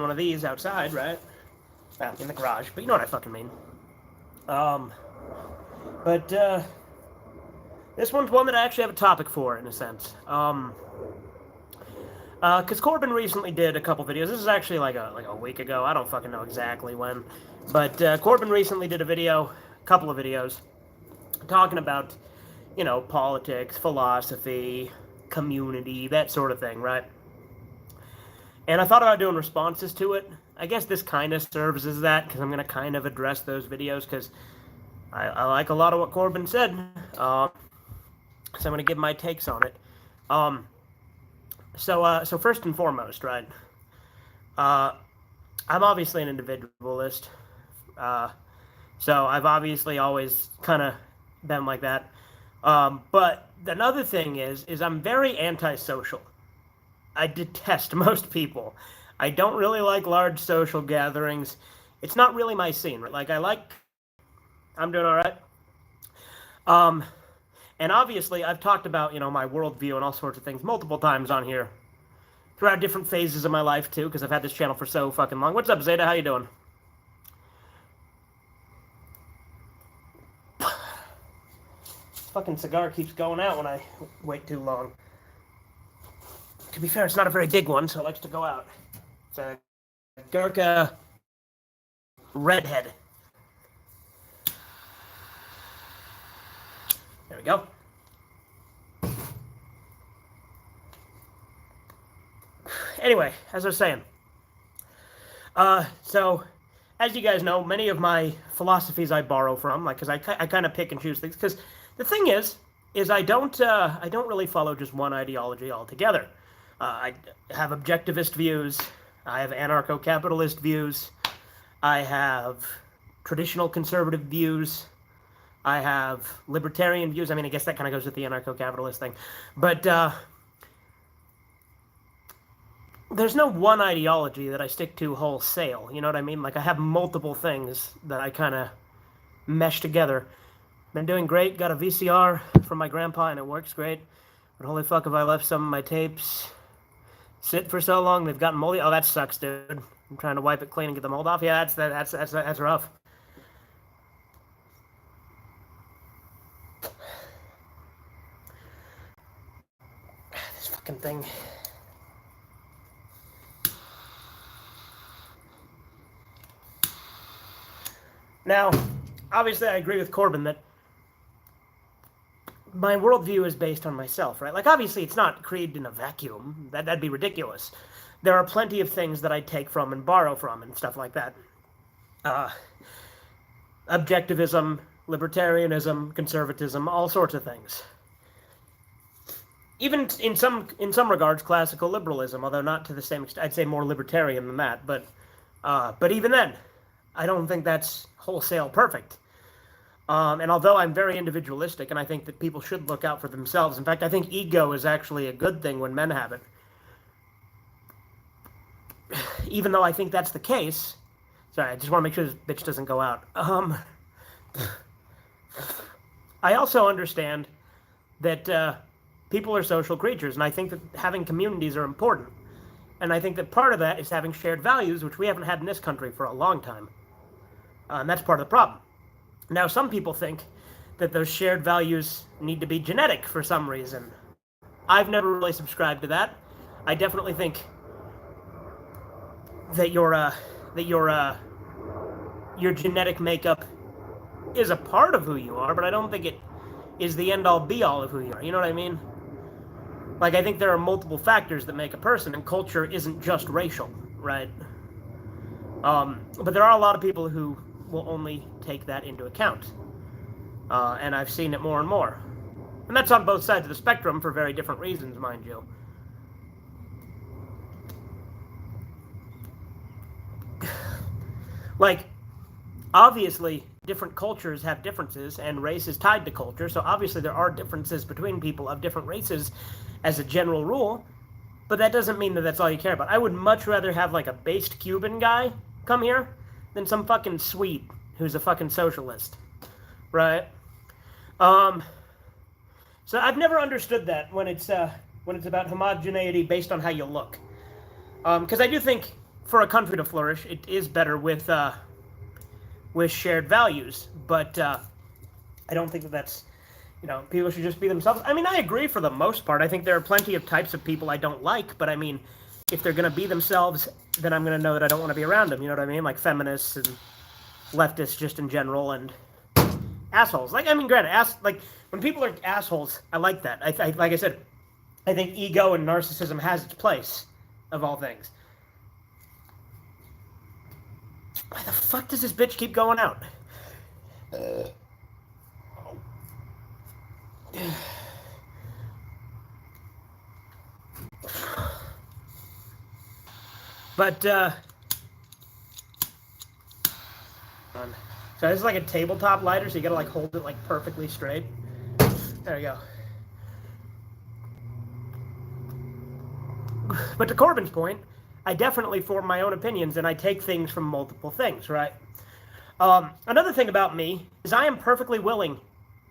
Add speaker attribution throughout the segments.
Speaker 1: one of these outside, right? Well, in the garage, but you know what I fucking mean. But this one's one that I actually have a topic for, in a sense. Because Corbin recently did a couple videos. This is actually like a week ago. I don't fucking know exactly when. But Corbin recently did a couple of videos, talking about, you know, politics, philosophy, community, that sort of thing, right? And I thought about doing responses to it. I guess this kind of serves as that, because I'm going to kind of address those videos, because I like a lot of what Corbin said. So I'm going to give my takes on it. So first and foremost, right? I'm obviously an individualist. So I've obviously always kind of been like that. But another thing is I'm very antisocial. I detest most people. I don't really like large social gatherings. It's not really my scene. Like, I'm doing all right. And obviously, I've talked about, you know, my worldview and all sorts of things multiple times on here throughout different phases of my life, too, because I've had this channel for so fucking long. What's up, Zeta? How you doing? Fucking cigar keeps going out when I wait too long. To be fair, it's not a very big one, so it likes to go out. It's a Gurkha Redhead. There we go. Anyway, as I was saying, so as you guys know, many of my philosophies I borrow from, like, because I kind of pick and choose things. Because the thing is I don't really follow just one ideology altogether. I have objectivist views. I have anarcho-capitalist views. I have traditional conservative views. I have libertarian views. I mean, I guess that kind of goes with the anarcho-capitalist thing. But there's no one ideology that I stick to wholesale. You know what I mean? Like, I have multiple things that I kind of mesh together. Been doing great. Got a VCR from my grandpa, and it works great. But holy fuck, have I left some of my tapes sit for so long they've gotten moldy? Oh, that sucks, dude. I'm trying to wipe it clean and get the mold off. Yeah, that's rough. This fucking thing. Now, obviously, I agree with Corbin that my worldview is based on myself, right? Like, obviously, it's not created in a vacuum. That'd be ridiculous. There are plenty of things that I take from and borrow from and stuff like that. Objectivism, libertarianism, conservatism, all sorts of things. Even in some regards, classical liberalism, although not to the same extent. I'd say more libertarian than that. But even then, I don't think that's wholesale perfect. And although I'm very individualistic, and I think that people should look out for themselves, in fact, I think ego is actually a good thing when men have it. Even though I think that's the case, sorry, I just want to make sure this bitch doesn't go out. I also understand that people are social creatures, and I think that having communities are important. And I think that part of that is having shared values, which we haven't had in this country for a long time. And that's part of the problem. Now, some people think that those shared values need to be genetic for some reason. I've never really subscribed to that. I definitely think that your genetic makeup is a part of who you are, but I don't think it is the end-all be-all of who you are. You know what I mean? Like, I think there are multiple factors that make a person, and culture isn't just racial, right? But there are a lot of people who will only take that into account. And I've seen it more and more. And that's on both sides of the spectrum for very different reasons, mind you. Like, obviously, different cultures have differences, and race is tied to culture, so obviously there are differences between people of different races as a general rule, but that doesn't mean that that's all you care about. I would much rather have, like, a based Cuban guy come here than some fucking Swede who's a fucking socialist, right? So I've never understood that when it's about homogeneity based on how you look. Because I do think for a country to flourish, it is better with shared values. But I don't think that that's, people should just be themselves. I mean, I agree for the most part. I think there are plenty of types of people I don't like, but I mean, if they're going to be themselves, then I'm going to know that I don't want to be around them, you know what I mean? Like feminists and leftists just in general, and assholes. Like, I mean, granted, like, when people are assholes, I like that. Like I said, I think ego and narcissism has its place, of all things. Why the fuck does this bitch keep going out? But, so this is like a tabletop lighter, so you gotta like hold it like perfectly straight. There you go. But to Corbin's point, I definitely form my own opinions and I take things from multiple things, right? Another thing about me is I am perfectly willing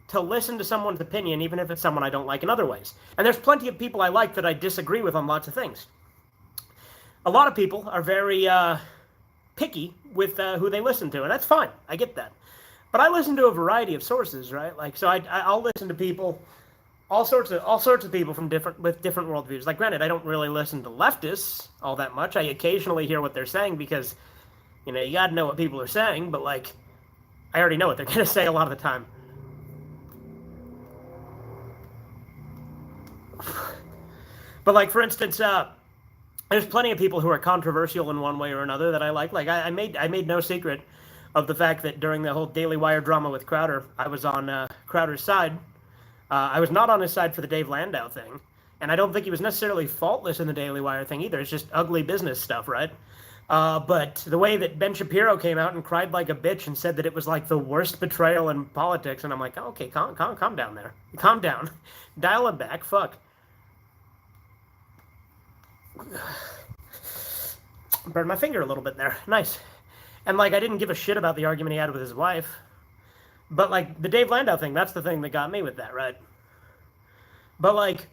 Speaker 1: to listen to someone's opinion, even if it's someone I don't like in other ways. And there's plenty of people I like that I disagree with on lots of things. A lot of people are very picky with who they listen to, and that's fine. I get that. But I listen to a variety of sources, right? Like, so I'll listen to people, all sorts of people with different worldviews. Like, granted, I don't really listen to leftists all that much. I occasionally hear what they're saying because, you got to know what people are saying. But like, I already know what they're gonna say a lot of the time. But like, for instance, there's plenty of people who are controversial in one way or another that I like. Like, I made no secret of the fact that during the whole Daily Wire drama with Crowder, I was on Crowder's side. I was not on his side for the Dave Landau thing, and I don't think he was necessarily faultless in the Daily Wire thing either. It's just ugly business stuff, right? But the way that Ben Shapiro came out and cried like a bitch and said that it was like the worst betrayal in politics, and I'm like, oh, okay, calm down there. Calm down. Dial it back. Fuck. Burned my finger a little bit there. Nice. And like, I didn't give a shit about the argument he had with his wife. But like, the Dave Landau thing, that's the thing that got me with that, right? But like,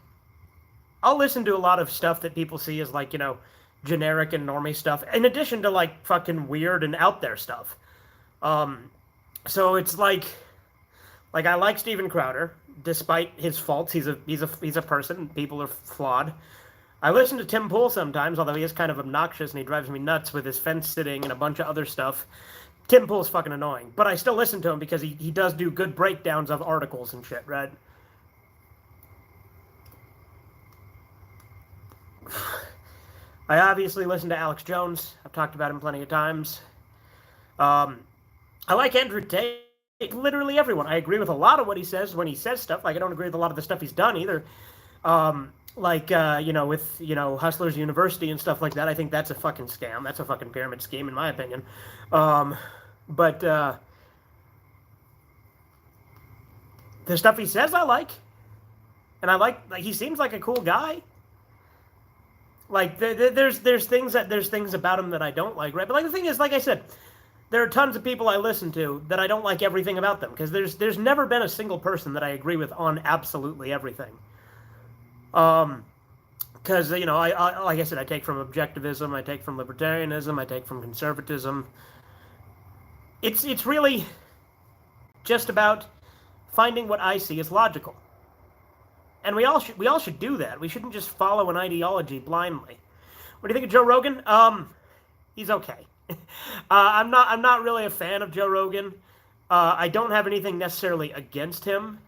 Speaker 1: I'll listen to a lot of stuff that people see as like, generic and normie stuff, in addition to like fucking weird and out there stuff. So it's like I like Steven Crowder, despite his faults. He's a person. People are flawed. I listen to Tim Pool sometimes, although he is kind of obnoxious and he drives me nuts with his fence sitting and a bunch of other stuff. Tim Pool's fucking annoying, but I still listen to him because he does do good breakdowns of articles and shit, right? I obviously listen to Alex Jones. I've talked about him plenty of times. I like Andrew Tate. Literally everyone. I agree with a lot of what he says when he says stuff. Like, I don't agree with a lot of the stuff he's done either. With Hustlers University and stuff like that. I think that's a fucking scam. That's a fucking pyramid scheme, in my opinion. But the stuff he says I like. And I like he seems like a cool guy. Like, there's things about him that I don't like, right? But like, the thing is, like I said, there are tons of people I listen to that I don't like everything about them, because there's never been a single person that I agree with on absolutely everything. Because, I like I said, I take from objectivism, I take from libertarianism, I take from conservatism. It's really just about finding what I see as logical. And we all should do that. We shouldn't just follow an ideology blindly. What do you think of Joe Rogan? He's okay. I'm not really a fan of Joe Rogan. I don't have anything necessarily against him.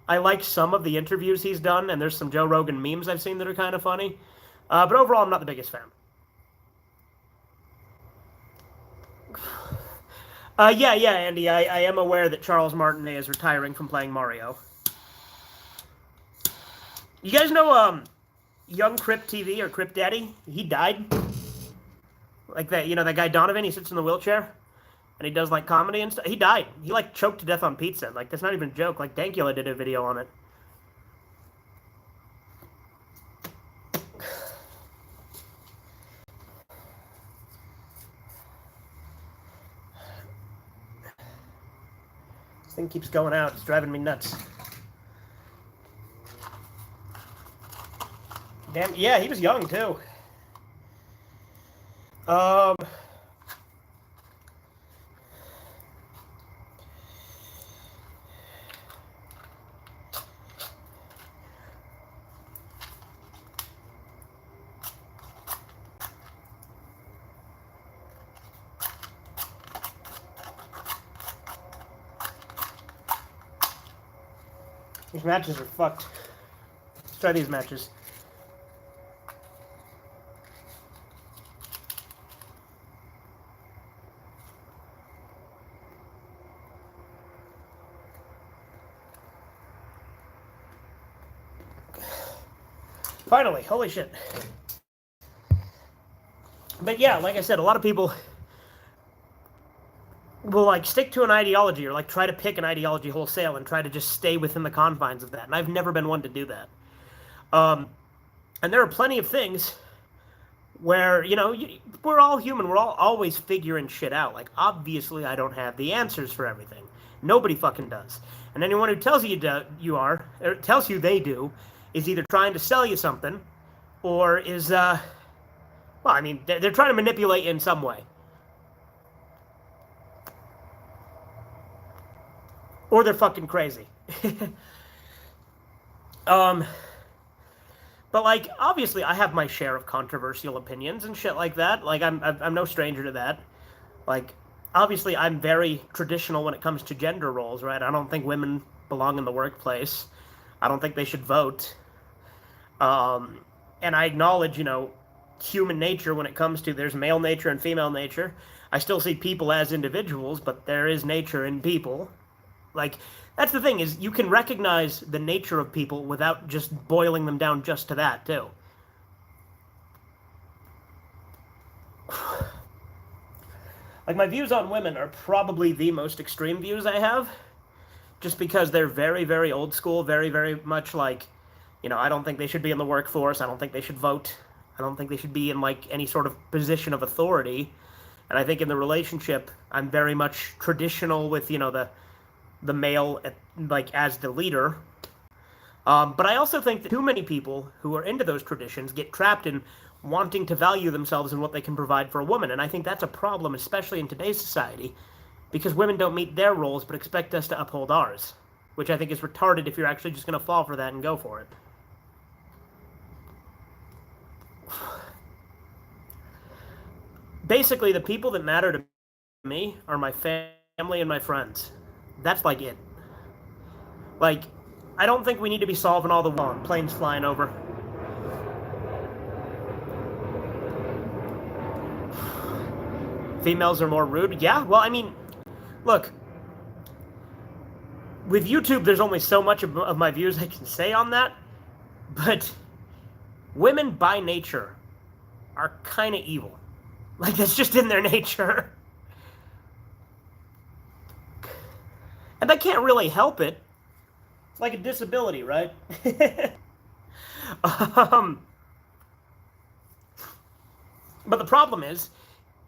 Speaker 1: I like some of the interviews he's done, and there's some Joe Rogan memes I've seen that are kind of funny. But overall, I'm not the biggest fan. Yeah, Andy, I am aware that Charles Martinet is retiring from playing Mario. You guys know Young Crypt TV or Crypt Daddy? He died. Like that, that guy Donovan, he sits in the wheelchair and he does like comedy and stuff. He died. He like choked to death on pizza. Like, that's not even a joke. Like, Dankula did a video on it. This thing keeps going out. It's driving me nuts. Damn, yeah, he was young too. Um, these matches are fucked. Let's try these matches. Finally, holy shit. But yeah, like I said, a lot of people will like stick to an ideology or like try to pick an ideology wholesale and try to just stay within the confines of that. And I've never been one to do that. And there are plenty of things where, you know, we're all human. We're all always figuring shit out. Like, obviously, I don't have the answers for everything. Nobody fucking does. And anyone who tells you or tells you they do, is either trying to sell you something, or is, well, I mean, they're trying to manipulate you in some way. Or they're fucking crazy. But, like, obviously, I have my share of controversial opinions and shit like that. Like, I'm no stranger to that. Like, obviously, I'm very traditional when it comes to gender roles, right? I don't think women belong in the workplace. I don't think they should vote. And I acknowledge, you know, human nature when it comes to there's male nature and female nature. I still see people as individuals, but there is nature in people. Like, that's the thing, is you can recognize the nature of people without just boiling them down just to that, too. Like, my views on women are probably the most extreme views I have, just because they're very, very old school, very, very much like, you know, I don't think they should be in the workforce, I don't think they should vote, I don't think they should be in, like, any sort of position of authority, and I think in the relationship, I'm very much traditional with, you know, the male, like, as the leader. But I also think that too many people who are into those traditions get trapped in wanting to value themselves and what they can provide for a woman. And I think that's a problem, especially in today's society, because women don't meet their roles but expect us to uphold ours, which I think is retarded if you're actually just going to fall for that and go for it. Basically, the people that matter to me are my family and my friends. That's like it. Like, I don't think we need to be solving all the planes flying over. Females are more rude? Yeah, well, I mean, look, with YouTube, there's only so much of my views I can say on that, but women by nature are kind of evil. Like, that's just in their nature. And they can't really help it. It's like a disability, right? But the problem is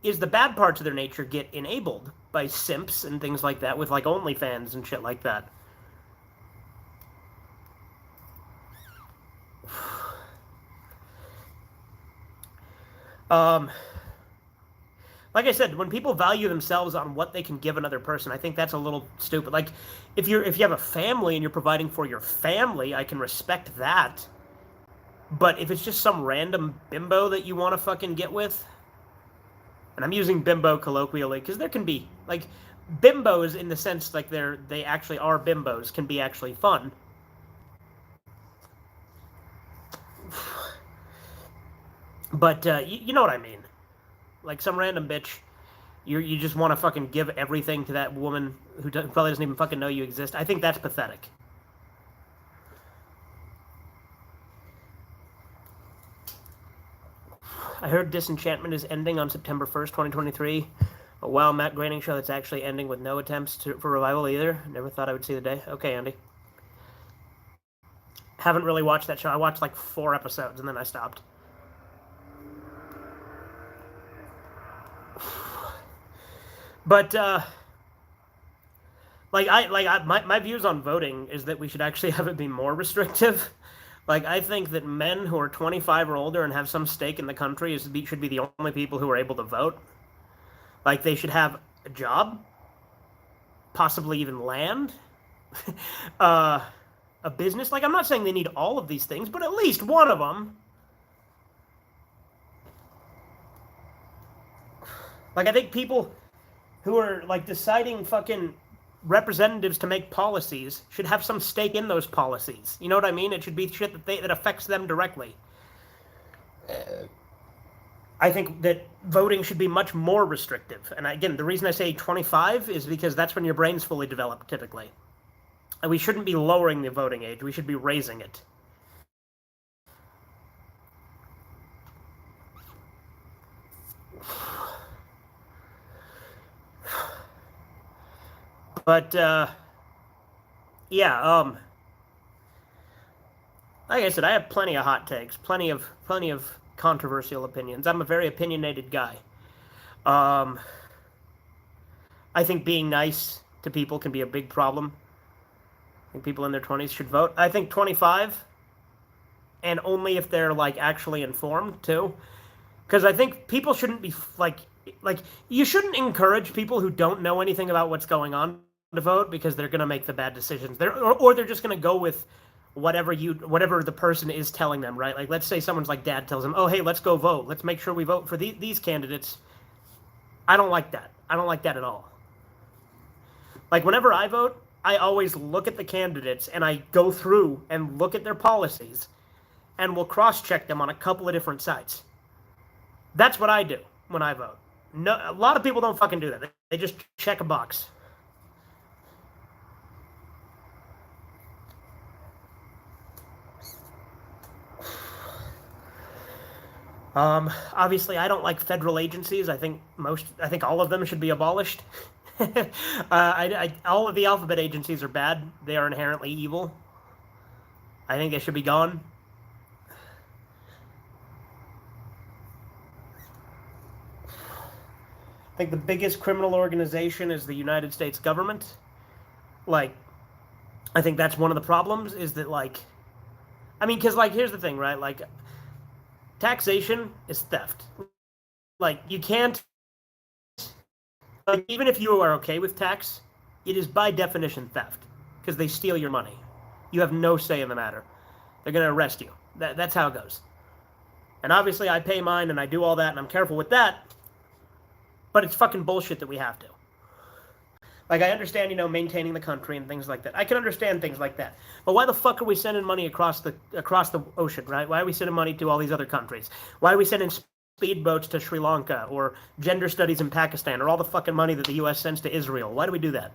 Speaker 1: the bad parts of their nature get enabled by simps and things like that with, like, OnlyFans and shit like that. Like I said, when people value themselves on what they can give another person, I think that's a little stupid. Like, if you have a family and you're providing for your family, I can respect that. But if it's just some random bimbo that you want to fucking get with, and I'm using bimbo colloquially because there can be, like, bimbos in the sense like they actually are bimbos can be actually fun. But you know what I mean. Like, some random bitch, you just want to fucking give everything to that woman who probably doesn't even fucking know you exist. I think that's pathetic. I heard Disenchantment is ending on September 1st, 2023. A WoW Matt Groening show that's actually ending with no attempts for revival either. Never thought I would see the day. Okay, Andy. Haven't really watched that show. I watched like 4 episodes and then I stopped. But my views on voting is that we should actually have it be more restrictive. Like, I think that men who are 25 or older and have some stake in the country should be the only people who are able to vote. Like, they should have a job, possibly even land, uh, a business. Like, I'm not saying they need all of these things, but at least one of them. Like, I think people who are, like, deciding fucking representatives to make policies should have some stake in those policies. You know what I mean? It should be shit that affects them directly. I think that voting should be much more restrictive. And again, the reason I say 25 is because that's when your brain's fully developed, typically. And we shouldn't be lowering the voting age. We should be raising it. But, yeah, like I said, I have plenty of hot takes, plenty of controversial opinions. I'm a very opinionated guy. Um, I think being nice to people can be a big problem. I think people in their 20s should vote. I think 25, and only if they're like actually informed too, because I think people shouldn't be like you shouldn't encourage people who don't know anything about what's going on to vote because they're gonna make the bad decisions. Or they're just gonna go with whatever the person is telling them, right? Like, let's say someone's like dad tells them, "Oh, hey, let's go vote. Let's make sure we vote for these candidates." I don't like that. I don't like that at all. Like, whenever I vote, I always look at the candidates and I go through and look at their policies and will cross-check them on a couple of different sites. That's what I do when I vote. No, a lot of people don't fucking do that. They just check a box. Obviously, I don't like federal agencies. I think all of them should be abolished. All of the alphabet agencies are bad. They are inherently evil. I think they should be gone. I think the biggest criminal organization is the United States government. Like, I think that's one of the problems is that, like, I mean, because, like, here's the thing, right? Like, taxation is theft. Like, you can't, like, even if you are okay with tax, it is by definition theft because they steal your money. You have no say in the matter. They're going to arrest you. That's how it goes. And obviously, I pay mine and I do all that and I'm careful with that, but it's fucking bullshit that we have to. Like, I understand, maintaining the country and things like that. I can understand things like that. But why the fuck are we sending money across the ocean, right? Why are we sending money to all these other countries? Why are we sending speedboats to Sri Lanka or gender studies in Pakistan or all the fucking money that the U.S. sends to Israel? Why do we do that?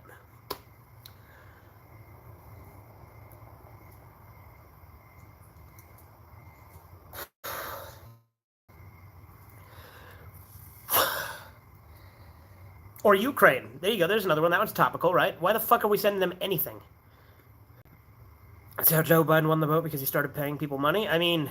Speaker 1: Or Ukraine. There you go. There's another one. That one's topical, right? Why the fuck are we sending them anything? That's how Joe Biden won the vote, because he started paying people money. I mean,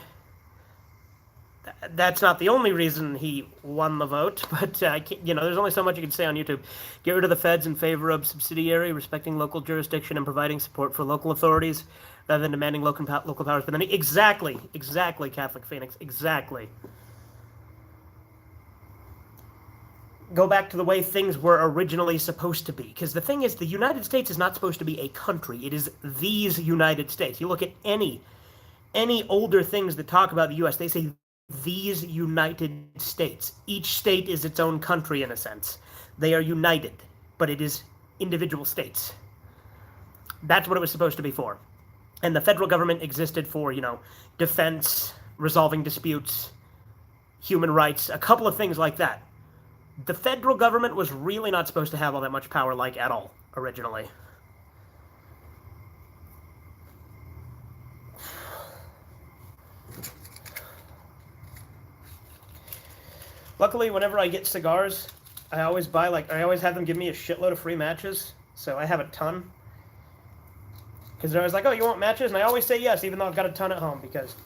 Speaker 1: that's not the only reason he won the vote, but there's only so much you can say on YouTube. Get rid of the feds in favor of subsidiary, respecting local jurisdiction, and providing support for local authorities rather than demanding local powers. But then exactly, Catholic Phoenix, exactly. Go back to the way things were originally supposed to be. Because the thing is, the United States is not supposed to be a country. It is these United States. You look at any older things that talk about the U.S., they say these United States. Each state is its own country in a sense. They are united, but it is individual states. That's what it was supposed to be for. And the federal government existed for, defense, resolving disputes, human rights, a couple of things like that. The federal government was really not supposed to have all that much power, like, at all, originally. Luckily, whenever I get cigars, I always have them give me a shitload of free matches, so I have a ton. Because they're always like, "Oh, you want matches?" And I always say yes, even though I've got a ton at home, because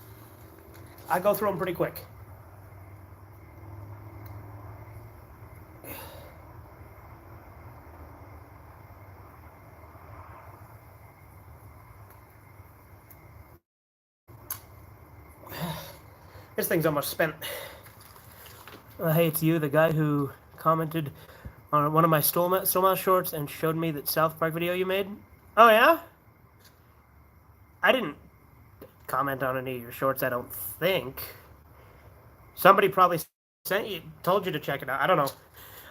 Speaker 1: I go through them pretty quick. This thing's almost spent. Hey, it's you, the guy who commented on one of my Stillmouse shorts and showed me that South Park video you made. Oh, yeah? I didn't comment on any of your shorts, I don't think. Somebody probably told you to check it out. I don't know.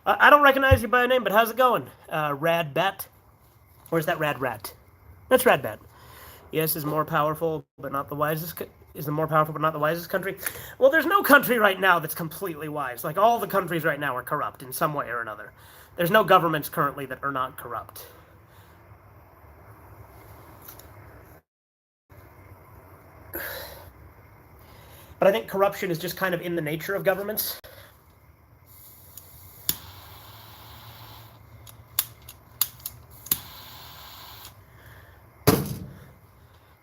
Speaker 1: I don't recognize you by name, but how's it going? Rad Bat? Or is that Rad Rat? That's Rad Bat. Yes, is more powerful, but not the wisest. Is the more powerful, but not the wisest country? Well, there's no country right now that's completely wise. Like, all the countries right now are corrupt in some way or another. There's no governments currently that are not corrupt. But I think corruption is just kind of in the nature of governments.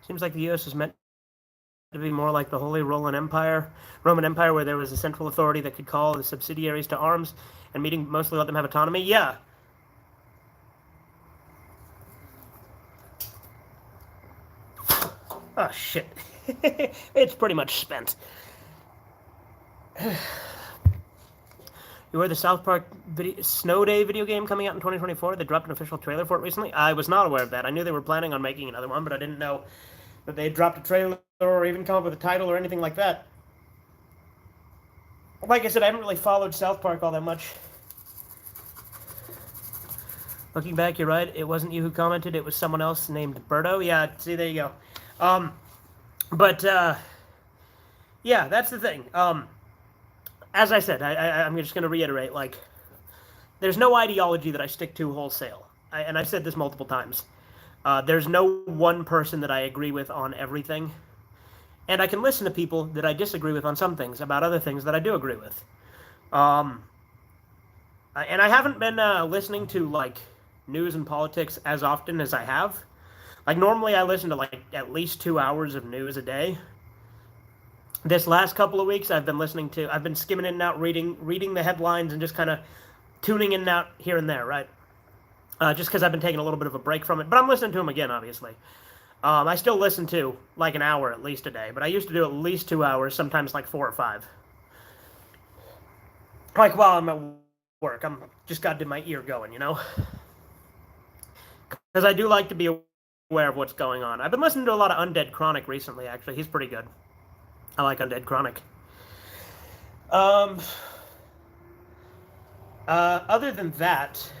Speaker 1: Seems like the U.S. is meant to be more like the Holy Roman Empire, where there was a central authority that could call the subsidiaries to arms and mostly let them have autonomy. Yeah. Oh, shit. It's pretty much spent. You aware the South Park Snow Day video game coming out in 2024? They dropped an official trailer for it recently. I was not aware of that. I knew they were planning on making another one, but I didn't know that they dropped a trailer or even come up with a title or anything like that. Like I said, I haven't really followed South Park all that much. Looking back, you're right. It wasn't you who commented. It was someone else named Berto. Yeah, see, there you go. Yeah, that's the thing. As I said, I'm just going to reiterate, like, there's no ideology that I stick to wholesale. And I've said this multiple times. There's no one person that I agree with on everything. And I can listen to people that I disagree with on some things, about other things that I do agree with. And I haven't been listening to, like, news and politics as often as I have. Like, normally I listen to, like, at least 2 hours of news a day. This last couple of weeks, I've been skimming in and out, reading the headlines and just kind of tuning in and out here and there, right? Just because I've been taking a little bit of a break from it. But I'm listening to them again, obviously. I still listen to, like, an hour at least a day. But I used to do at least 2 hours, sometimes like 4 or 5. Like, while I'm at work, I'm just got to my ear going, you know? Because I do like to be aware of what's going on. I've been listening to a lot of Undead Chronic recently, actually. He's pretty good. I like Undead Chronic. Other than that,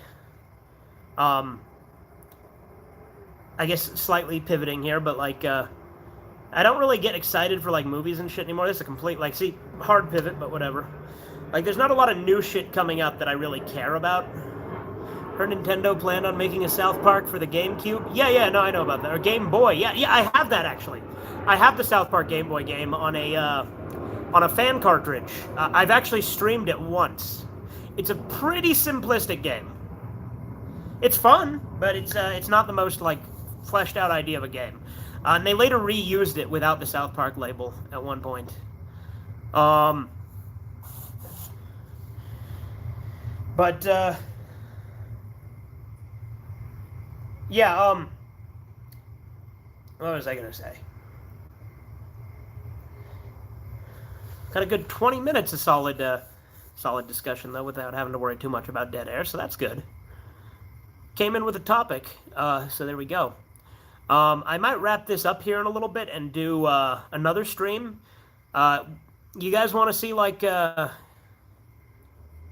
Speaker 1: I guess slightly pivoting here, but, like, I don't really get excited for, like, movies and shit anymore. This is a complete, like, hard pivot, but whatever. Like, there's not a lot of new shit coming out that I really care about. Heard Nintendo planned on making a South Park for the GameCube. Yeah, no, I know about that. Or Game Boy. Yeah, I have that, actually. I have the South Park Game Boy game on a fan cartridge. I've actually streamed it once. It's a pretty simplistic game. It's fun, but it's not the most, like, fleshed out idea of a game. And they later reused it without the South Park label at one point. Yeah, what was I gonna say? Got a good 20 minutes of solid discussion, though, without having to worry too much about dead air, so that's good. Came in with a topic, so there we go. I might wrap this up here in a little bit and do another stream. You guys want to see, like, I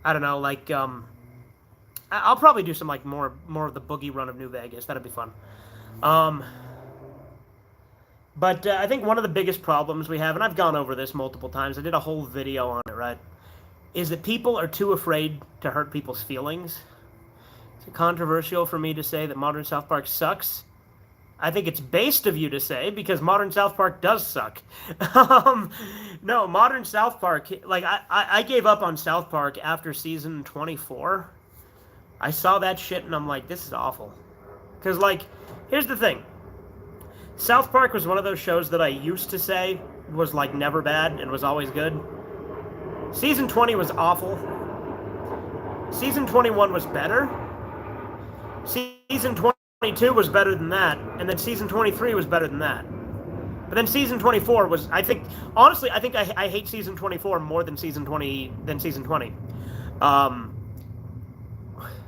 Speaker 1: don't know, like, I'll probably do some, like, more of the boogie run of New Vegas. That'd be fun. But I think one of the biggest problems we have, and I've gone over this multiple times, I did a whole video on it, right, is that people are too afraid to hurt people's feelings. Is it controversial for me to say that modern South Park sucks? I think it's based of you to say, because modern South Park does suck. No, modern South Park, like, I gave up on South Park after season 24. I saw that shit and I'm like, this is awful. Because, like, here's the thing. South Park was one of those shows that I used to say was, like, never bad and was always good. Season 20 was awful. Season 21 was better. Season 22 was better than that. And then Season 23 was better than that. But then season 24 was, I think, honestly, I think I hate season 24 more than season 20.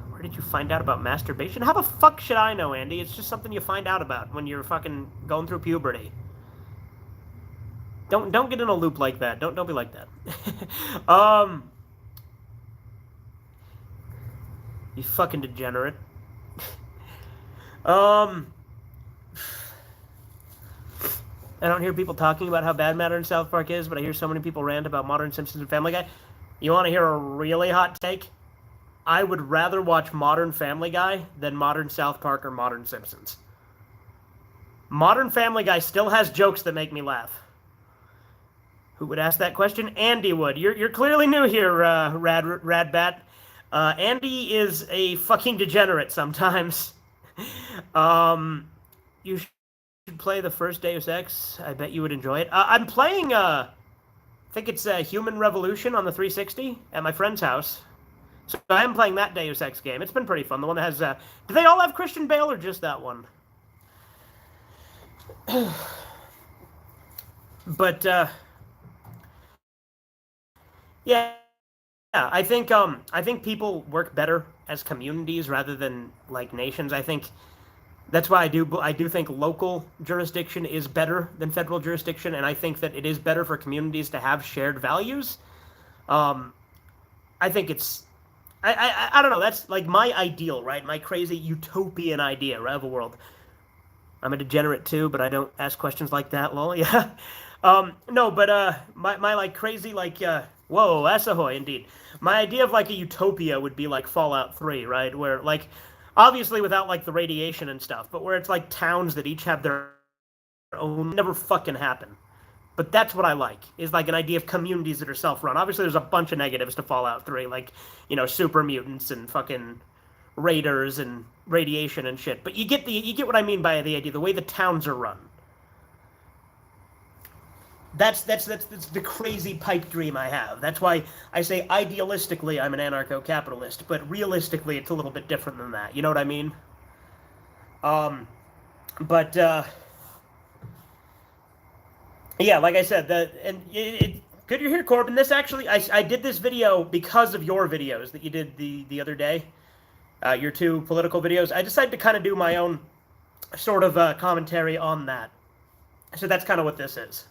Speaker 1: Where did you find out about masturbation? How the fuck should I know, Andy? It's just something you find out about when you're fucking going through puberty. Don't get in a loop like that. Don't be like that. You fucking degenerate. I don't hear people talking about how bad modern South Park is, but I hear so many people rant about modern Simpsons and Family Guy. You want to hear a really hot take? I would rather watch modern Family Guy than modern South Park or modern Simpsons. Modern Family Guy still has jokes that make me laugh. Who would ask that question? Andy would. You're clearly new here, Radbat. Andy is a fucking degenerate sometimes. You should play the first Deus Ex. I bet you would enjoy it. I'm playing, I think it's Human Revolution on the 360 at my friend's house. So I am playing that Deus Ex game. It's been pretty fun. The one that has, do they all have Christian Bale or just that one? But, yeah, I think people work better as communities rather than, like, nations. I think that's why I do think local jurisdiction is better than federal jurisdiction, and I think that it is better for communities to have shared values. I think it's, I don't know, that's like my ideal, right? My crazy utopian idea, right, of a world. I'm a degenerate too, but I don't ask questions like that, lol, yeah. No, but my like crazy, like, whoa, that's ahoy, indeed. My idea of like a utopia would be like Fallout 3, right? Where like, obviously without like the radiation and stuff, but where it's like towns that each have their own, never fucking happen. But that's what I like, is like an idea of communities that are self-run. Obviously there's a bunch of negatives to Fallout 3, like, you know, super mutants and fucking raiders and radiation and shit. But you get what I mean by the idea, the way the towns are run. That's the crazy pipe dream I have. That's why I say idealistically I'm an anarcho-capitalist, but realistically it's a little bit different than that. You know what I mean? Yeah, like I said, good you're here, Corbin. This actually, I did this video because of your videos that you did the other day, your two political videos. I decided to kind of do my own sort of commentary on that. So that's kind of what this is.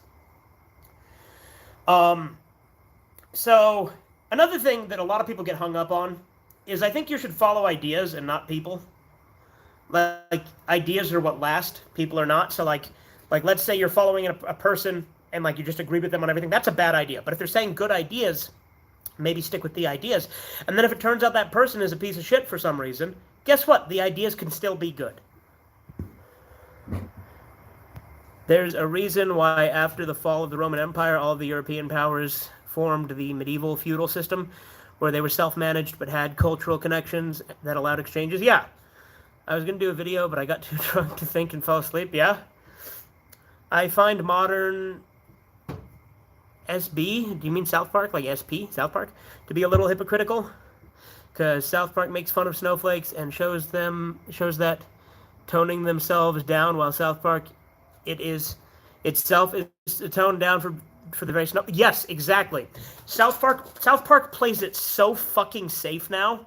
Speaker 1: So another thing that a lot of people get hung up on is I think you should follow ideas and not people. Like, ideas are what last, people are not. So like let's say you're following a person and like you just agree with them on everything. That's a bad idea. But if they're saying good ideas, maybe stick with the ideas. And then if it turns out that person is a piece of shit for some reason, guess what? The ideas can still be good. There's a reason why after the fall of the Roman Empire, all of the European powers formed the medieval feudal system, where they were self-managed but had cultural connections that allowed exchanges. Yeah. I was going to do a video, but I got too drunk to think and fell asleep. Yeah. I find modern SB, do you mean South Park, like SP, South Park, to be a little hypocritical? Because South Park makes fun of snowflakes and shows that toning themselves down, while South Park itself is toned down for the very snow. Yes, exactly. South Park plays it so fucking safe now.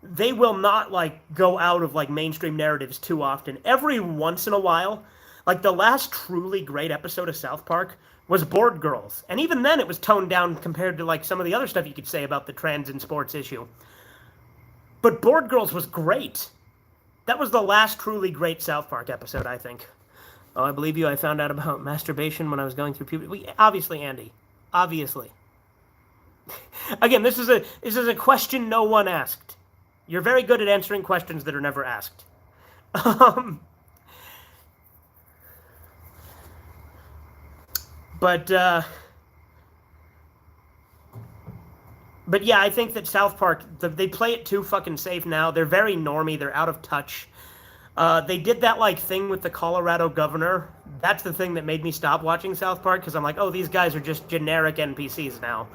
Speaker 1: They will not like go out of like mainstream narratives too often. Every once in a while, like the last truly great episode of South Park was Board Girls, and even then it was toned down compared to like some of the other stuff you could say about the trans in sports issue. But Board Girls was great. That was the last truly great South Park episode, I think. Oh, I believe you. I found out about masturbation when I was going through puberty. Obviously, Andy. Obviously. Again, this is a question no one asked. You're very good at answering questions that are never asked. But yeah, I think that South Park, they play it too fucking safe now. They're very normie. They're out of touch. They did that, like, thing with the Colorado governor. That's the thing that made me stop watching South Park, because I'm like, oh, these guys are just generic NPCs now.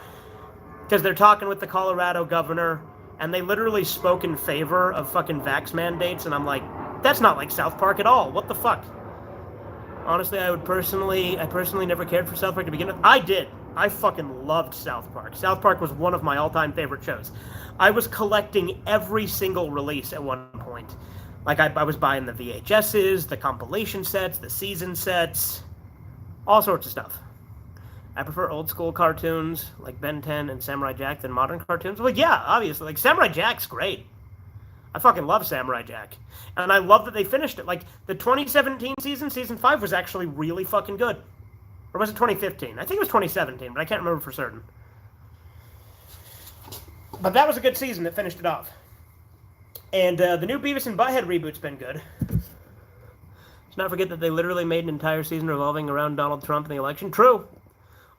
Speaker 1: Because they're talking with the Colorado governor, and they literally spoke in favor of fucking vax mandates, and I'm like, that's not like South Park at all. What the fuck? Honestly, I personally never cared for South Park to begin with. I did. I fucking loved South Park. South Park was one of my all-time favorite shows. I was collecting every single release at one point. Like, I was buying the VHSs, the compilation sets, the season sets, all sorts of stuff. I prefer old school cartoons like Ben 10 and Samurai Jack than modern cartoons. Well, yeah, obviously. Like, Samurai Jack's great. I fucking love Samurai Jack. And I love that they finished it. Like, the 2017 season 5, was actually really fucking good. Or was it 2015? I think it was 2017, but I can't remember for certain. But that was a good season that finished it off. And the new Beavis and Butthead reboot's been good. Let's not forget that they literally made an entire season revolving around Donald Trump and the election. True.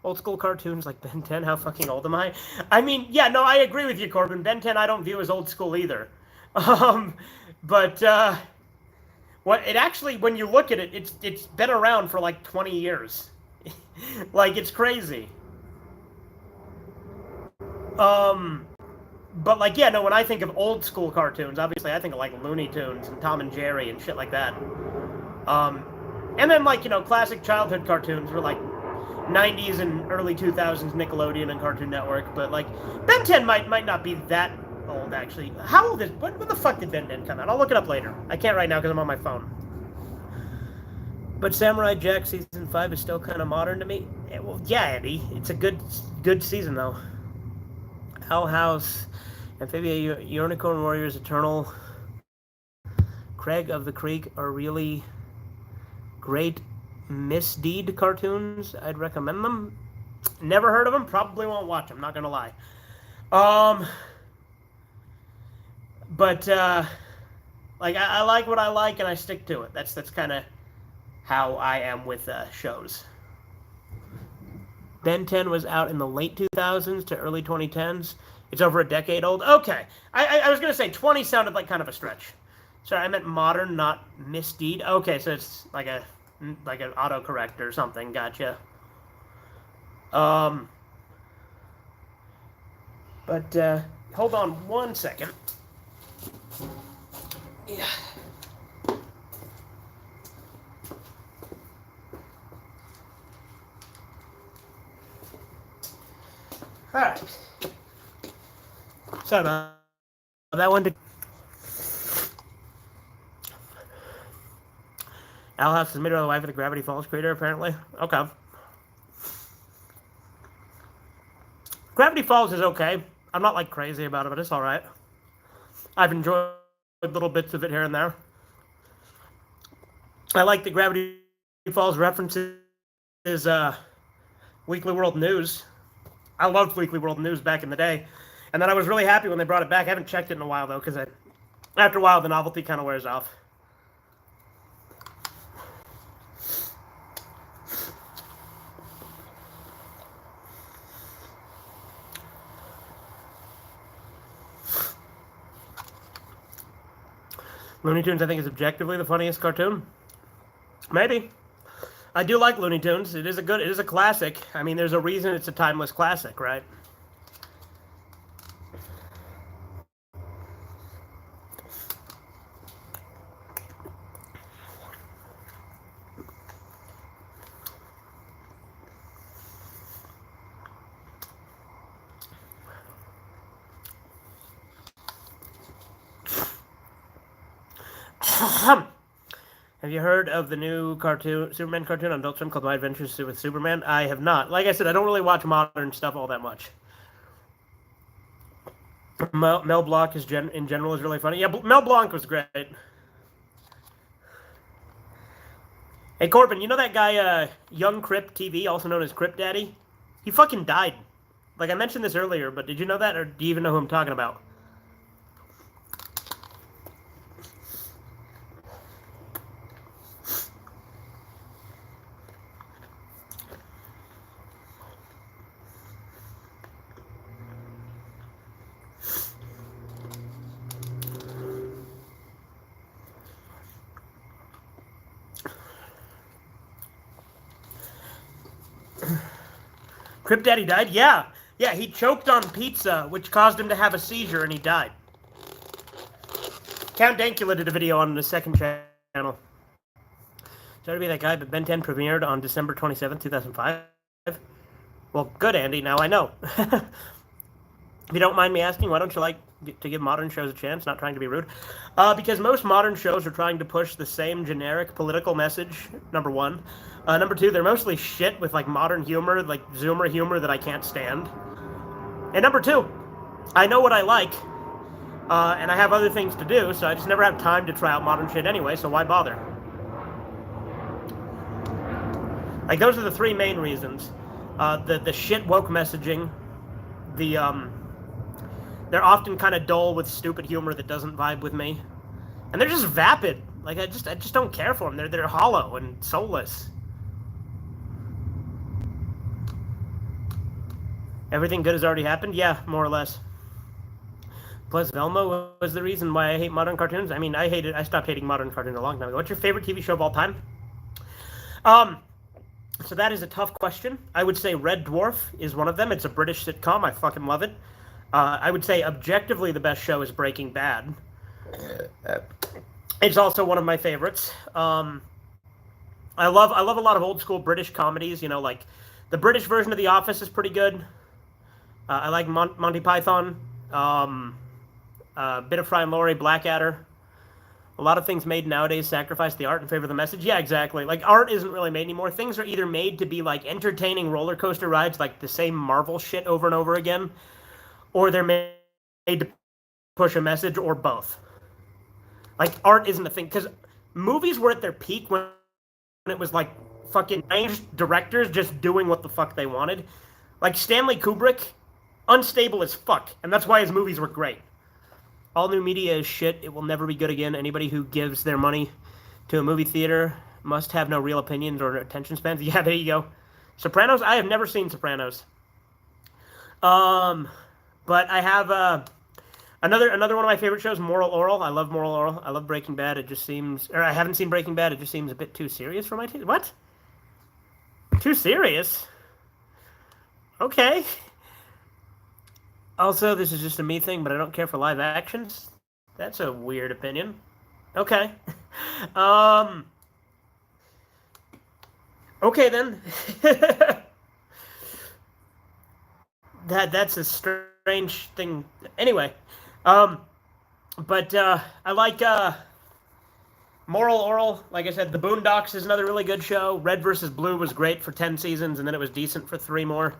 Speaker 1: Old school cartoons like Ben 10, how fucking old am I? I mean, yeah, no, I agree with you, Corbin. Ben 10 I don't view as old school either. But what it actually, when you look at it, it's been around for like 20 years. Like, it's crazy. But like, yeah, no, when I think of old school cartoons, obviously I think of like Looney Tunes and Tom and Jerry and shit like that. And then like, you know, classic childhood cartoons were like 90s and early 2000s Nickelodeon and Cartoon Network. But like, Ben 10 might not be that old, actually. How old is, when the fuck did Ben 10 come out? I'll look it up later. I can't right now because I'm on my phone. But Samurai Jack season 5 is still kind of modern to me. Yeah, well, yeah, Eddie. It's a good season, though. Owl House, Amphibia, Unicorn Warriors, Eternal, Craig of the Creek are really great misdeed cartoons. I'd recommend them. Never heard of them. Probably won't watch them. Not gonna lie. But like I like what I like and I stick to it. That's kind of how I am with shows. Ben 10 was out in the late 2000s to early 2010s. It's over a decade old. Okay. I was going to say 20 sounded like kind of a stretch. Sorry, I meant modern, not misdeed. Okay, so it's like an autocorrect or something. Gotcha. But hold on one second. Yeah. Alright. Sorry about that one. Owl House is married to the wife of the Gravity Falls creator, apparently. Okay. Gravity Falls is okay. I'm not, like, crazy about it, but it's alright. I've enjoyed little bits of it here and there. I like the Gravity Falls references Weekly World News. I loved Weekly World News back in the day. And then I was really happy when they brought it back. I haven't checked it in a while, though, because after a while, the novelty kind of wears off. Looney Tunes, I think, is objectively the funniest cartoon. Maybe. I do like Looney Tunes. It is a classic. I mean, there's a reason it's a timeless classic, right? Have you heard of the new Superman cartoon on Adult Swim called My Adventures with Superman? I have not. Like I said, I don't really watch modern stuff all that much. Mel Blanc in general is really funny. Yeah, Mel Blanc was great. Hey, Corbin, you know that guy, Young Crip TV, also known as Crip Daddy? He fucking died. Like, I mentioned this earlier, but did you know that, or do you even know who I'm talking about? Crip Daddy died? Yeah. Yeah, he choked on pizza, which caused him to have a seizure, and he died. Count Dankula did a video on the second channel. Sorry to be that guy, but Ben 10 premiered on December 27th, 2005. Well, good, Andy. Now I know. If you don't mind me asking, why don't you like to give modern shows a chance? Not trying to be rude. Because most modern shows are trying to push the same generic political message, number one. Number two, they're mostly shit with like modern humor, like Zoomer humor that I can't stand. And number two, I know what I like, and I have other things to do, so I just never have time to try out modern shit anyway, so why bother? Like, those are the three main reasons. The shit woke messaging, they're often kind of dull with stupid humor that doesn't vibe with me. And they're just vapid. Like, I just don't care for them. They're hollow and soulless. Everything good has already happened? Yeah, more or less. Plus, Velma was the reason why I hate modern cartoons. I mean, I stopped hating modern cartoons a long time ago. What's your favorite TV show of all time? So that is a tough question. I would say Red Dwarf is one of them. It's a British sitcom. I fucking love it. I would say objectively the best show is Breaking Bad. It's also one of my favorites. I love a lot of old school British comedies. You know, like the British version of The Office is pretty good. I like Monty Python. Bit of Fry and Laurie, Blackadder. A lot of things made nowadays sacrifice the art in favor of the message. Yeah, exactly. Like, art isn't really made anymore. Things are either made to be, like, entertaining roller coaster rides, like the same Marvel shit over and over again, or they're made to push a message, or both. Like, art isn't a thing. Because movies were at their peak when it was, like, fucking directors just doing what the fuck they wanted. Like, Stanley Kubrick, unstable as fuck, and that's why his movies were great. All new media is shit. It will never be good again. Anybody who gives their money to a movie theater must have no real opinions or attention spans. Yeah, there you go. Sopranos? I have never seen Sopranos. But I have another one of my favorite shows, Moral Oral. I love Moral Oral. I love Breaking Bad. It just seems... Or I haven't seen Breaking Bad. It just seems a bit too serious for my taste. What? Too serious? Okay. Also, this is just a me thing, but I don't care for live actions. That's a weird opinion. Okay. Okay, then. That's a strange thing. Anyway. But I like Moral Oral. Like I said, The Boondocks is another really good show. Red vs. Blue was great for 10 seasons, and then it was decent for 3 more.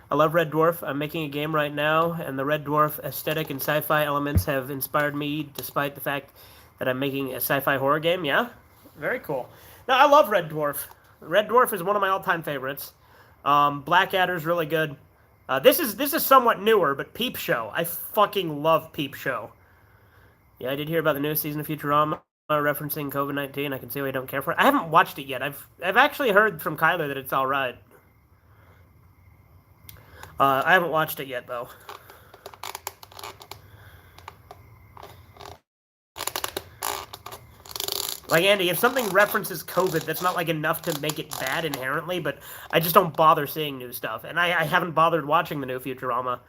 Speaker 1: I love Red Dwarf. I'm making a game right now, and the Red Dwarf aesthetic and sci-fi elements have inspired me, despite the fact that I'm making a sci-fi horror game. Yeah? Very cool. Now, I love Red Dwarf. Red Dwarf is one of my all-time favorites. Blackadder's really good. This is somewhat newer, but Peep Show. I fucking love Peep Show. Yeah, I did hear about the newest season of Futurama referencing COVID-19. I can see why I don't care for it. I haven't watched it yet. I've actually heard from Kyler that it's all right. I haven't watched it yet, though. Like, Andy, if something references COVID, that's not, like, enough to make it bad inherently, but I just don't bother seeing new stuff. And I haven't bothered watching the new Futurama.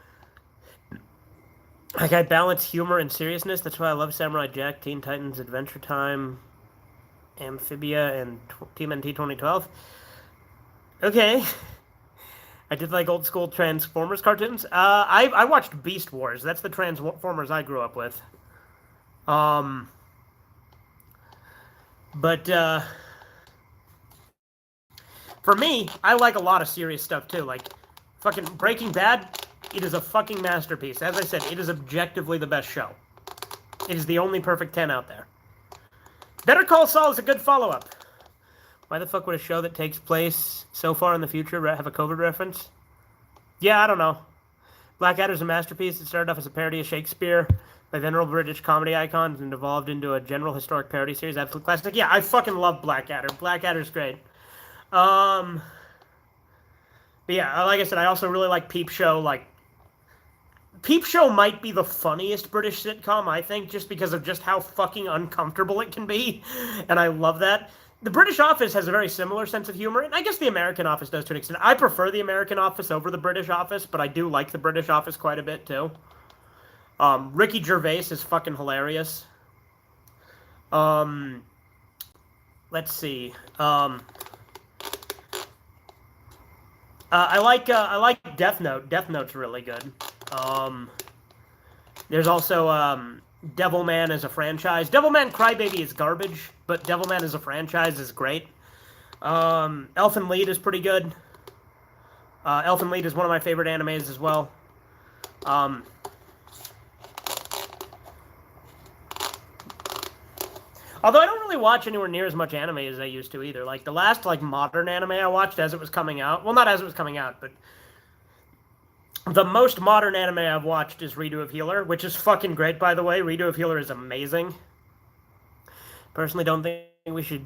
Speaker 1: Like, I balance humor and seriousness. That's why I love Samurai Jack, Teen Titans, Adventure Time, Amphibia, and TMNT 2012. Okay. I did like old school Transformers cartoons. I watched Beast Wars. That's the Transformers I grew up with. But for me, I like a lot of serious stuff too. Like fucking Breaking Bad. It is a fucking masterpiece. As I said, it is objectively the best show. It is the only perfect 10 out there. Better Call Saul is a good follow-up. Why the fuck would a show that takes place so far in the future have a COVID reference? Yeah, I don't know. Blackadder's a masterpiece. It started off as a parody of Shakespeare by venerable British comedy icons and evolved into a general historic parody series. Absolute classic. Yeah, I fucking love Blackadder. Blackadder's great. But yeah, like I said, I also really like Peep Show. Like, Peep Show might be the funniest British sitcom, I think, just because of just how fucking uncomfortable it can be. And I love that. The British Office has a very similar sense of humor, and I guess the American Office does to an extent. I prefer the American Office over the British Office, but I do like the British Office quite a bit, too. Ricky Gervais is fucking hilarious. let's see. I like Death Note. Death Note's really good. There's also Devilman as a franchise. Devilman Crybaby is garbage, but Devilman as a franchise is great. Elfen Lied is pretty good. Elfen Lied is one of my favorite animes as well. Although I don't really watch anywhere near as much anime as I used to either. Like the last modern anime I watched as it was coming out. Well, not as it was coming out, but the most modern anime I've watched is Redo of Healer, which is fucking great, by the way. Redo of Healer is amazing. Personally, don't think we should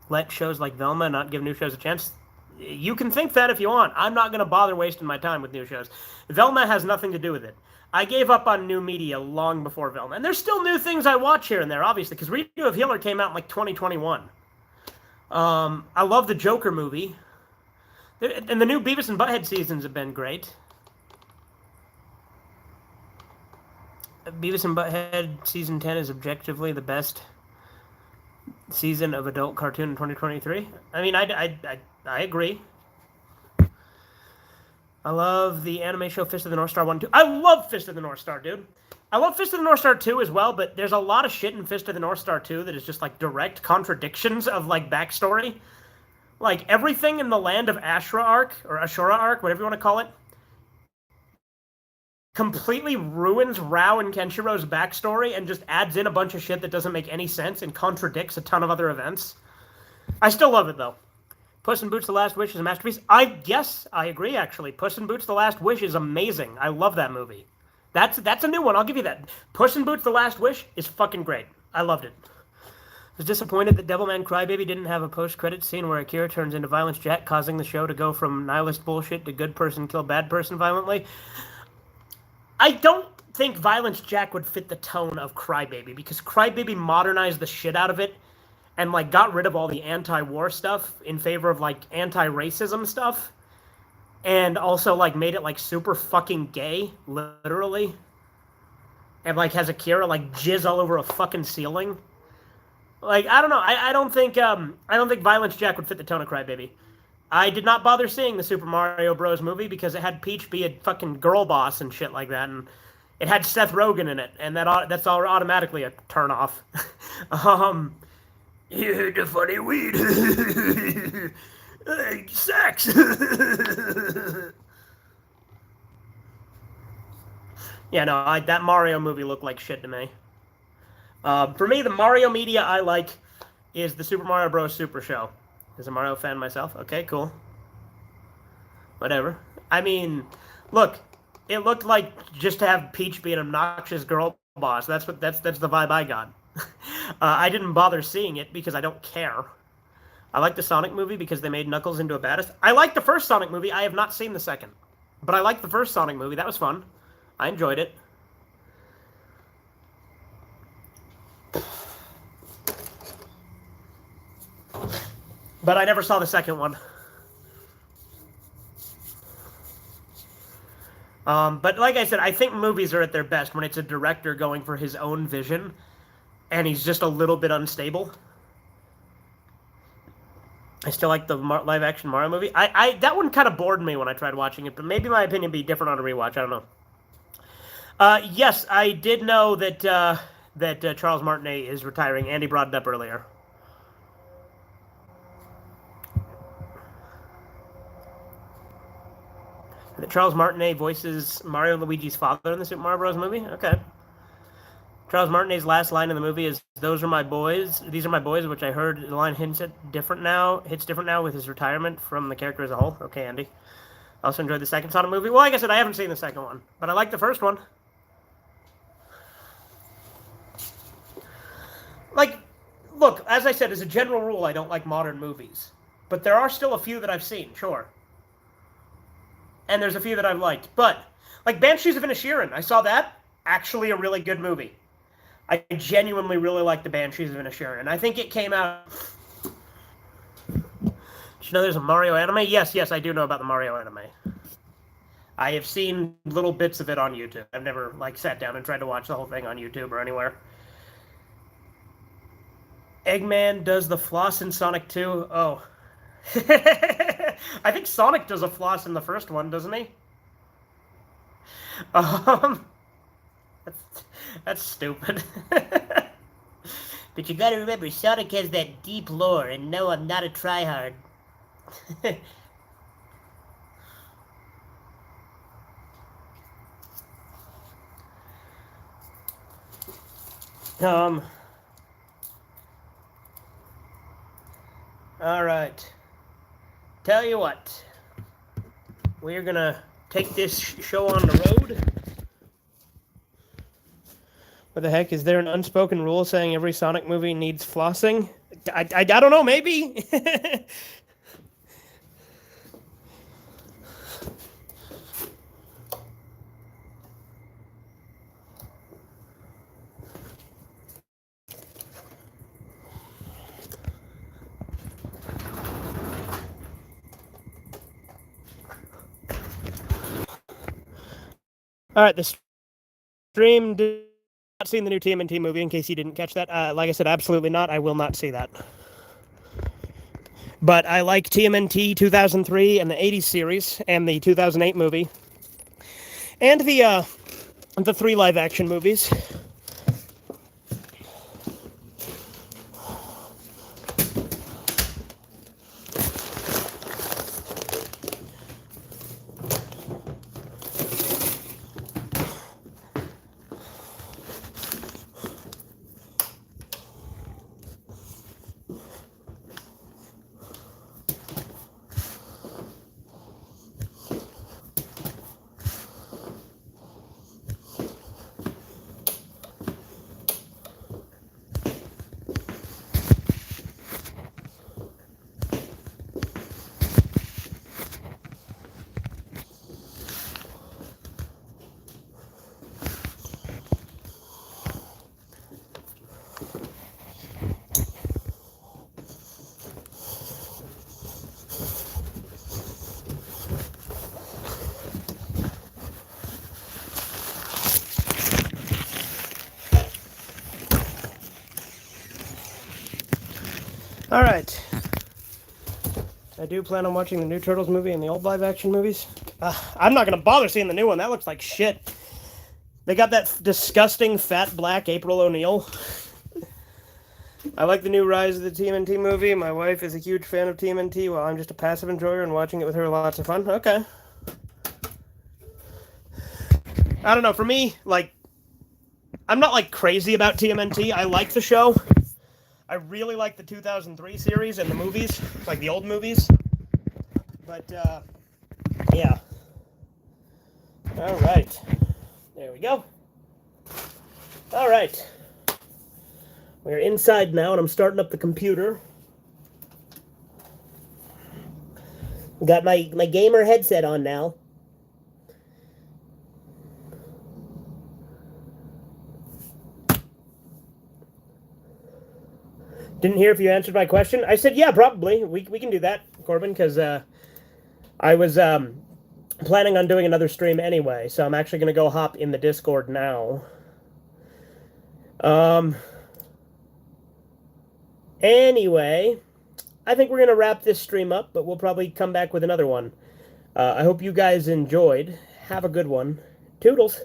Speaker 1: let shows like Velma not give new shows a chance. You can think that if you want. I'm not going to bother wasting my time with new shows. Velma has nothing to do with it. I gave up on new media long before Velma. And there's still new things I watch here and there, obviously, because Redo of Healer came out in 2021. I love the Joker movie. And the new Beavis and Butthead seasons have been great. Beavis and Butthead season 10 is objectively the best season of adult cartoon in 2023. I mean, I agree. I love the anime show Fist of the North Star 1 2. I love Fist of the North Star, dude. I love Fist of the North Star 2 as well, but there's a lot of shit in Fist of the North Star 2 that is just direct contradictions of backstory. Everything in the Land of Ashura arc, or Ashura arc, whatever you want to call it, completely ruins Rao and Kenshiro's backstory and just adds in a bunch of shit that doesn't make any sense and contradicts a ton of other events. I still love it, though. Puss in Boots: The Last Wish is a masterpiece. Yes, I agree, actually. Puss in Boots: The Last Wish is amazing. I love that movie. That's a new one. I'll give you that. Puss in Boots: The Last Wish is fucking great. I loved it. I was disappointed that Devilman Crybaby didn't have a post-credit scene where Akira turns into Violence Jack, causing the show to go from nihilist bullshit to good person kill bad person violently. I don't think Violence Jack would fit the tone of Crybaby, because Crybaby modernized the shit out of it and got rid of all the anti-war stuff in favor of anti-racism stuff, and also made it super fucking gay, literally, and has Akira jizz all over a fucking ceiling. I don't know. I don't think Violence Jack would fit the tone of Crybaby. I did not bother seeing the Super Mario Bros. Movie because it had Peach be a fucking girl boss and shit like that, and it had Seth Rogen in it, and that's all automatically a turn off. You the funny weed. Sex. Yeah, no, that Mario movie looked like shit to me. For me, the Mario media I like is the Super Mario Bros. Super Show. As a Mario fan myself. Okay, cool. Whatever. I mean, look, it looked like just to have Peach be an obnoxious girl boss. That's the vibe I got. I didn't bother seeing it because I don't care. I like the Sonic movie because they made Knuckles into a badass. I like the first Sonic movie. I have not seen the second. But I like the first Sonic movie. That was fun. I enjoyed it. But I never saw the second one. But like I said, I think movies are at their best when it's a director going for his own vision and he's just a little bit unstable. I still like the live-action Mario movie. That one kind of bored me when I tried watching it, but maybe my opinion would be different on a rewatch. I don't know. Yes, I did know that Charles Martinet is retiring. Andy brought it up earlier. That Charles Martinet voices Mario and Luigi's father in the Super Mario Bros. Movie? Okay. Charles Martinet's last line in the movie is, "Those are my boys. These are my boys," which I heard the line hits different now with his retirement from the character as a whole. Okay, Andy. I also enjoyed the second Sonic movie. Well, like I said, I haven't seen the second one, but I like the first one. Look, as I said, as a general rule, I don't like modern movies. But there are still a few that I've seen, sure. And there's a few that I've liked. But, Banshees of Inisherin, I saw that. Actually a really good movie. I genuinely really like the Banshees of Inisherin. I think it came out... Did you know there's a Mario anime? Yes, I do know about the Mario anime. I have seen little bits of it on YouTube. I've never, sat down and tried to watch the whole thing on YouTube or anywhere. Eggman does the floss in Sonic 2. Oh. I think Sonic does a floss in the first one, doesn't he? Um, that's stupid.
Speaker 2: But you gotta remember, Sonic has that deep lore, and no, I'm not a tryhard.
Speaker 1: Alright. Tell you what. We're gonna take this show on the road. What the heck? Is there an unspoken rule saying every Sonic movie needs flossing? I don't know, maybe. All right, the stream did not see the new TMNT movie, in case you didn't catch that. Like I said, absolutely not. I will not see that. But I like TMNT 2003 and the 80s series and the 2008 movie. And the 3 live-action movies. All right. I do plan on watching the new Turtles movie and the old live-action movies. I'm not going to bother seeing the new one. That looks like shit. They got that disgusting fat black April O'Neil. I like the new Rise of the TMNT movie. My wife is a huge fan of TMNT, while I'm just a passive enjoyer, and watching it with her lots of fun. Okay. I don't know. For me, like, I'm not, like, crazy about TMNT. I like the show. I really like the 2003 series and the movies, like the old movies. But, yeah. All right. There we go. All right. We're inside now, and I'm starting up the computer. Got my gamer headset on now. Didn't hear if you answered my question. I said, yeah, probably. We can do that, Corbin, because I was planning on doing another stream anyway, so I'm actually going to go hop in the Discord now. Anyway, I think we're going to wrap this stream up, but we'll probably come back with another one. I hope you guys enjoyed. Have a good one. Toodles.